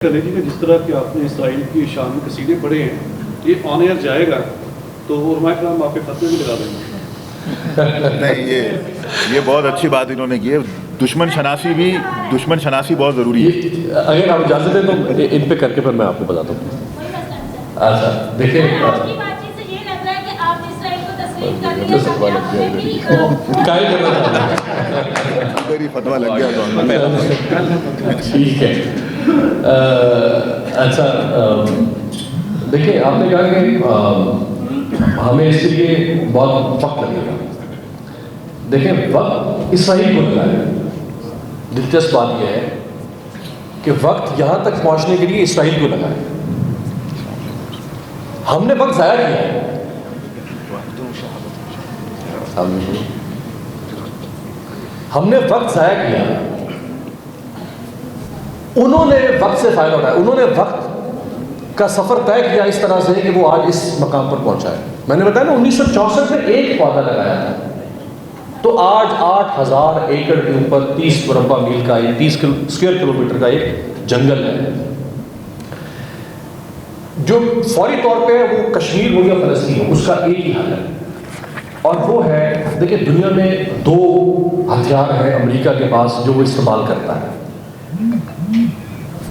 کریں جی کہ جس طرح کہ آپ نے اسرائیل کی شان میں قصیدے پڑھے ہیں، یہ آن ایئر جائے گا تو علماء کرام آپ کے فتوے بھی لگا دیں گے؟ نہیں، یہ بہت اچھی بات انہوں نے کی ہے. دشمن شناسی بہت ضروری ہے. اگر آپ اجازت دیں تو ان پہ کر کے پھر میں آپ کو بتاتا ہوں. اچھا دیکھیں فتوا لگ گیا تو ٹھیک ہے. اچھا دیکھیں، آپ نے کہا کہ ہمیں اس کے لیے بہت وقت لگے گا. دیکھیں وقت اسرائیل کو لگا ہے. دلچسپ بات یہ ہے کہ وقت یہاں تک پہنچنے کے لیے اسرائیل کو لگا ہے. ہم نے وقت ضائع کیا ہے. ہم نے وقت ضائع کیا. انہوں نے وقت سے فائدہ اٹھایا. انہوں نے وقت کا سفر طے کیا اس طرح سے کہ وہ آج اس مقام پر پہنچا ہے. میں نے بتایا نا 1964 میں ایک پودا لگایا تھا تو آج 8000 ایکڑ کے اوپر 30 مربع میل کا 30 اسکوائر کلومیٹر کا ایک جنگل ہے. جو فوری طور پہ وہ کشمیر ہو یا فلسطین ہو، اس کا ایک ہی حل ہے، اور وہ ہے دیکھیں دنیا میں 2 ہتھیار ہیں امریکہ کے پاس جو وہ استعمال کرتا ہے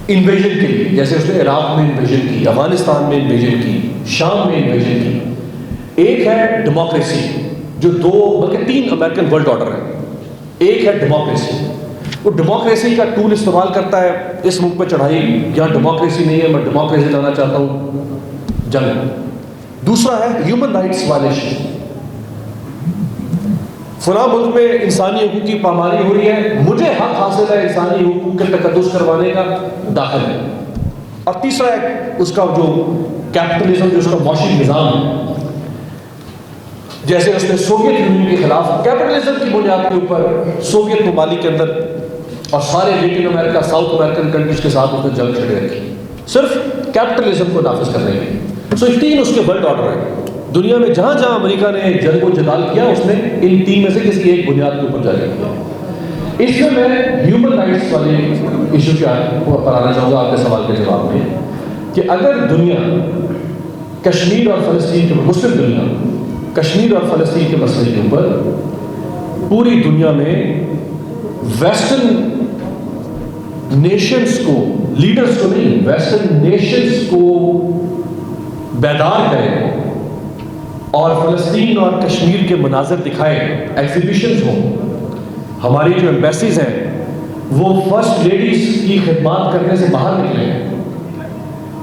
انویژن کے لیے. جیسے اس نے عراق میں انویژن کی، افغانستان میں انویژن کی، شام میں انویژن کی. ایک ہے ڈیموکریسی، جو 2 بلکہ 3 امریکن ورلڈ آرڈر ہے. ایک ہے ڈیموکریسی، وہ ڈیموکریسی کا ٹول استعمال کرتا ہے. اس ملک پہ چڑھائی یہاں ڈیموکریسی نہیں ہے، میں ڈیموکریسی لانا چاہتا ہوں، جنگ. دوسرا ہے ہیومن رائٹس وائلیشن. فلاں ملک میں انسانی حقوق کی پامالی ہو رہی ہے، مجھے حق حاصل ہے انسانی حقوق کے تقدس کروانے کا، داخل ہے. اور تیسرا ہے اس کا جو کیپٹلزم، جو اس کا معاشی نظام ہے. جیسے اس نے سوویت یونین کے خلاف کیپٹلزم کی بنیاد کے اوپر سوویت ممالک کے اندر اور سارے لیٹن امریکہ، ساؤتھ امریکن کنٹریز کے ساتھ اس نے جنگ چھڑے رکھی صرف کیپٹلزم کو نافذ کرنے کے لیے. سو 3 اس کے ورلڈ آرڈر ہیں. دنیا میں جہاں جہاں امریکہ نے جنگ و جدال کیا، اس نے ان 3 میں سے کسی ایک بنیاد کے اوپر جاری کیا. اس میں ہیومن رائٹس والے ایشو پر آنا چاہوں گا آپ کے سوال کے جواب میں کہ اگر دنیا کشمیر اور فلسطین کے مسلم دنیا کشمیر اور فلسطین کے مسئلے کے اوپر پوری دنیا میں ویسٹرن نیشنز کو، لیڈرز کو نہیں، ویسٹرن نیشنز کو بیدار کرے اور فلسطین اور کشمیر کے مناظر دکھائے، ایگزیبیشنز ہوں، ہماری جو ایمبیسیز ہیں وہ فرسٹ لیڈیز کی خدمات کرنے سے باہر نکلیں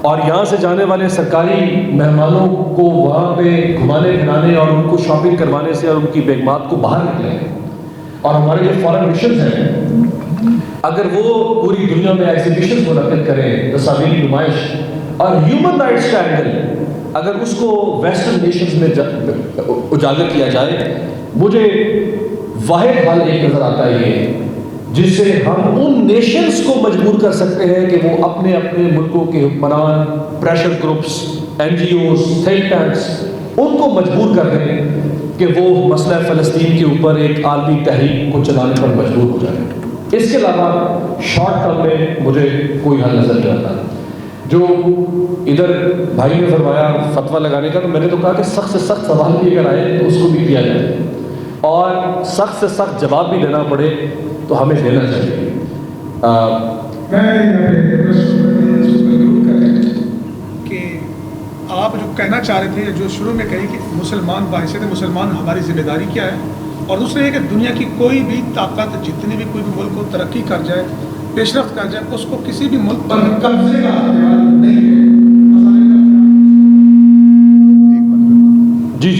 اور یہاں سے جانے والے سرکاری مہمانوں کو وہاں پہ گھمانے پھرانے اور ان کو شاپنگ کروانے سے اور ان کی بیگمات کو باہر نکلیں. اور ہمارے جو فارن مشنز ہیں اگر وہ پوری دنیا میں ایگزیبیشنز منعقد کریں، تصاویری نمائش، اور ہیومن رائٹس کا اینگل اگر اس کو ویسٹرن نیشنز میں اجاگر کیا جائے، مجھے واحد حل ایک نظر آتا ہے یہ جس سے ہم ان نیشنز کو مجبور کر سکتے ہیں کہ وہ اپنے اپنے ملکوں کے حکمران، pressure groups, NGOs، think tanks, ان کو مجبور کر دیں کہ وہ مسئلہ فلسطین کے اوپر ایک عالمی تحریک کو چلانے پر مجبور ہو جائیں. اس کے علاوہ شارٹ ٹرم میں مجھے کوئی حل نظر نہیں آتا. جو ادھر بھائی نے فرمایا فتویٰ لگانے کا، تو میں نے تو کہا کہ سخت سے سخت سوال بھی اگر آئے تو اس کو بھی کیا جائے اور سخت سے سخت جواب بھی دینا پڑے تو ہمیں دینا چاہیے. کہ آپ جو کہنا چاہ رہے تھے، جو شروع میں کہی کہ مسلمان باعث مسلمان ہماری ذمہ داری کیا ہے، اور دوسرے یہ کہ دنیا کی کوئی بھی طاقت جتنی بھی کوئی بھی ملک کو ترقی کر جائے، پیش رفت کر جائے، اس کو کسی بھی ملک پر قبضے کا اختیار نہیں ہے. جی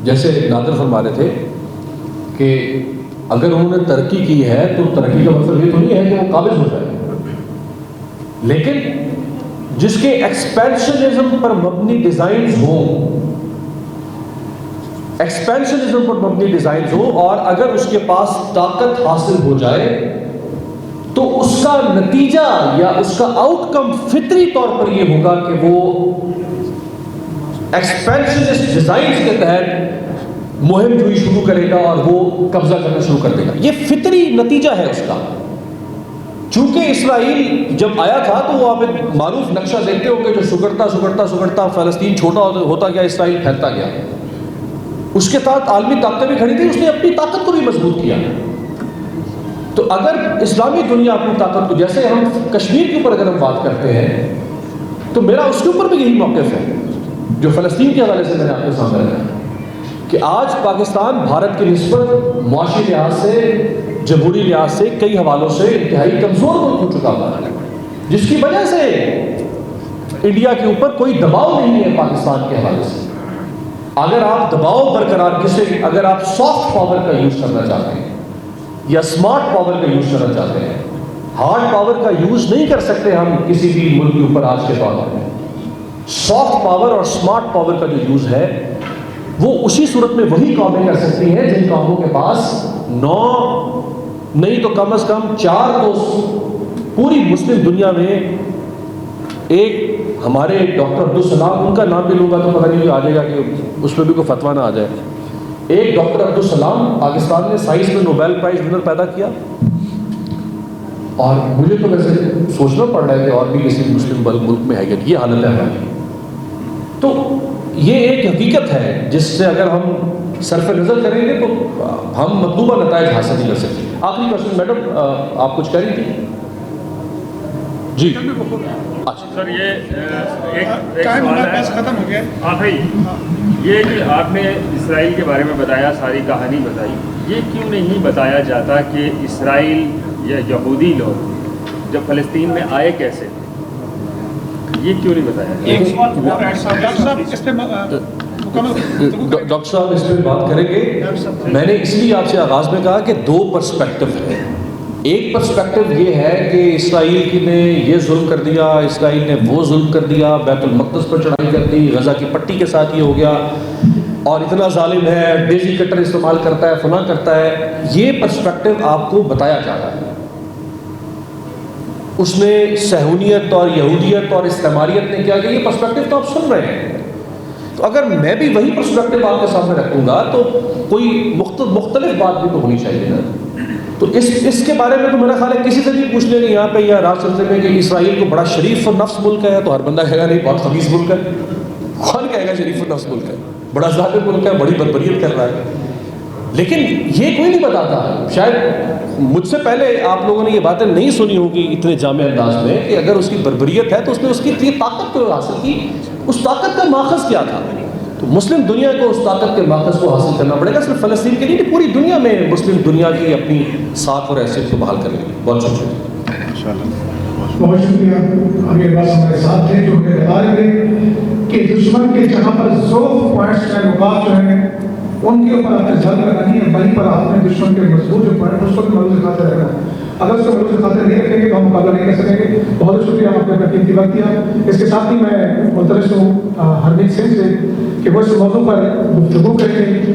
جیسے نادر فرما رہے تھے کہ اگر انہوں نے ترقی کی ہے تو ترقی کا مطلب یہ تو نہیں ہے کہ وہ قابض ہو جائے، لیکن جس کے ایکسپینشنزم پر مبنی ڈیزائنز ہوں، اور اگر اس کے پاس طاقت حاصل ہو جائے تو اس کا نتیجہ یا اس کا آؤٹ کم فطری طور پر یہ ہوگا کہ وہ ایکسپینشنسٹ ڈیزائنز کے تحت مہم جوئی شروع کرے گا اور وہ قبضہ کرنا شروع کر دے گا. یہ فطری نتیجہ ہے اس کا. چونکہ اسرائیل جب آیا تھا تو وہ آپ ایک معروف نقشہ دیکھتے ہوں گے جو سکڑتا فلسطین چھوٹا ہوتا گیا، اسرائیل پھیلتا گیا. اس کے ساتھ عالمی طاقتیں بھی کھڑی تھی، اس نے اپنی طاقت کو بھی مضبوط کیا. تو اگر اسلامی دنیا اپنی طاقت کو، جیسے ہم کشمیر کے اوپر اگر ہم بات کرتے ہیں تو میرا اس کے اوپر بھی یہی موقف ہے جو فلسطین کے حوالے سے میں نے آپ کے سامنے رکھا کہ آج پاکستان بھارت کی نسبت معاشی لحاظ سے، جمہوری لحاظ سے، کئی حوالوں سے انتہائی کمزور ہو چکا ہوا ہے، جس کی وجہ سے انڈیا کے اوپر کوئی دباؤ نہیں ہے پاکستان کے حوالے سے. اگر آپ دباؤ برقرار اگر آپ سافٹ پاور کا یوز کرنا چاہتے ہیں یا اسمارٹ پاور کا یوز کرنا چاہتے ہیں، ہارڈ پاور کا یوز نہیں کر سکتے ہم کسی بھی ملک کے اوپر آج کے دور میں. سافٹ پاور اور اسمارٹ پاور کا جو یوز ہے وہ اسی صورت میں وہی قومیں کر سکتی ہیں جن قوموں کے پاس 9 نہیں تو کم از کم 4 تو پوری مسلم دنیا میں. ایک ہمارے ڈاکٹر عبدالسلام، ان کا نام بھی لوں گا تو پتہ نہیں آ جائے گا کہ اس میں بھی کوئی فتویٰ نہ آ جائے. ایک ڈاکٹر عبدالسلام پاکستان نے سائنس میں نوبیل پرائز ونر پیدا کیا، اور مجھے تو ویسے سوچنا پڑ رہا ہے کہ اور بھی کسی مسلم ملک میں ہے کہ یہ حالت ہے ہماری. تو یہ ایک حقیقت ہے جس سے اگر ہم صرف نظر کریں گے تو ہم مطلوبہ نتائج حاصل نہیں کر سکتے. آخری کوشچن میڈم، آپ کچھ کہہ رہی تھی؟ جی سر، یہ ایک ٹائم سوال ہمارے ہے پاس ختم ہو گیا ہے. آخری، یہ کہ آپ نے اسرائیل کے بارے میں بتایا، ساری کہانی بتائی، یہ کیوں نہیں بتایا جاتا کہ اسرائیل یا یہودی لوگ جب فلسطین میں آئے کیسے؟ یہ کیوں نہیں بتایا جاتا؟ ڈاکٹر صاحب اس پہ ڈاکٹر صاحب اس پہ بات کریں گے. میں نے اس لیے آپ سے آغاز میں کہا کہ 2 پرسپیکٹو ہے. ایک پرسپیکٹو یہ ہے کہ اسرائیل نے یہ ظلم کر دیا، اسرائیل نے وہ ظلم کر دیا، بیت المقدس پر چڑھائی کر دی، غزہ کی پٹی کے ساتھ یہ ہو گیا اور اتنا ظالم ہے، ڈیزی کٹر استعمال کرتا ہے، فلاں کرتا ہے. یہ پرسپیکٹو آپ کو بتایا جا رہا ہے. اس نے صہیونیت اور یہودیت اور استعماریت نے کیا کہ یہ پرسپیکٹو تو آپ سن رہے ہیں. تو اگر میں بھی وہی پرسپیکٹو آپ کے سامنے رکھوں گا تو کوئی مختلف بات بھی تو ہونی چاہیے نا. تو اس کے بارے میں تو میرا خیال ہے کسی سے بھی پوچھ لیں گے یہاں پہ یا راج سلسلے میں کہ اسرائیل کو بڑا شریف اور نفس ملک ہے، تو ہر بندہ کہے گا نہیں بہت خبیث ملک ہے. کون کہے گا شریف اور نفس ملک ہے؟ بڑا ظالم ملک ہے، بڑی بربریت کر رہا ہے. لیکن یہ کوئی نہیں بتاتا. شاید مجھ سے پہلے آپ لوگوں نے یہ باتیں نہیں سنی ہوں گی اتنے جامع انداز میں کہ اگر اس کی بربریت ہے تو اس نے اس کی طاقت کو حاصل کی. اس طاقت کا ماخذ کیا تھا؟ تو مسلم دنیا کو اس طاقت کے ماخذ کو حاصل کرنا پڑے گا. صرف فلسطین کے لیے پوری دنیا میں مسلم دنیا کی اپنی ساکھ اور حیثیت کو بحال کریں گے. بہت شکریہ. بہت شکریہ. ابھی بات ہمارے ساتھ تھے جو ہمیں بتا رہے تھے کہ دشمن کے جہاں پر ضعف پوائنٹس ہیں، نقاط جو ہیں ان کے اوپر آپ نے جنگ لگانی ہے، وہیں پر آپ نے دشمن کے مضبوط جو پوائنٹ اس کو بھی ملوث خاطر رکھنا ہے. اگر اس کو ملوث خاطر نہیں رکھیں گے تو ہم مقابلہ نہیں کر سکیں گے. بہت شکریہ آپ نے اپنا قیمتی وقت دیا. اس کے ساتھ ہی میں ملتمس ہوں ہرمیت سنگھ سے کہ وہ اس موضوع پر گفتگو کریں گے.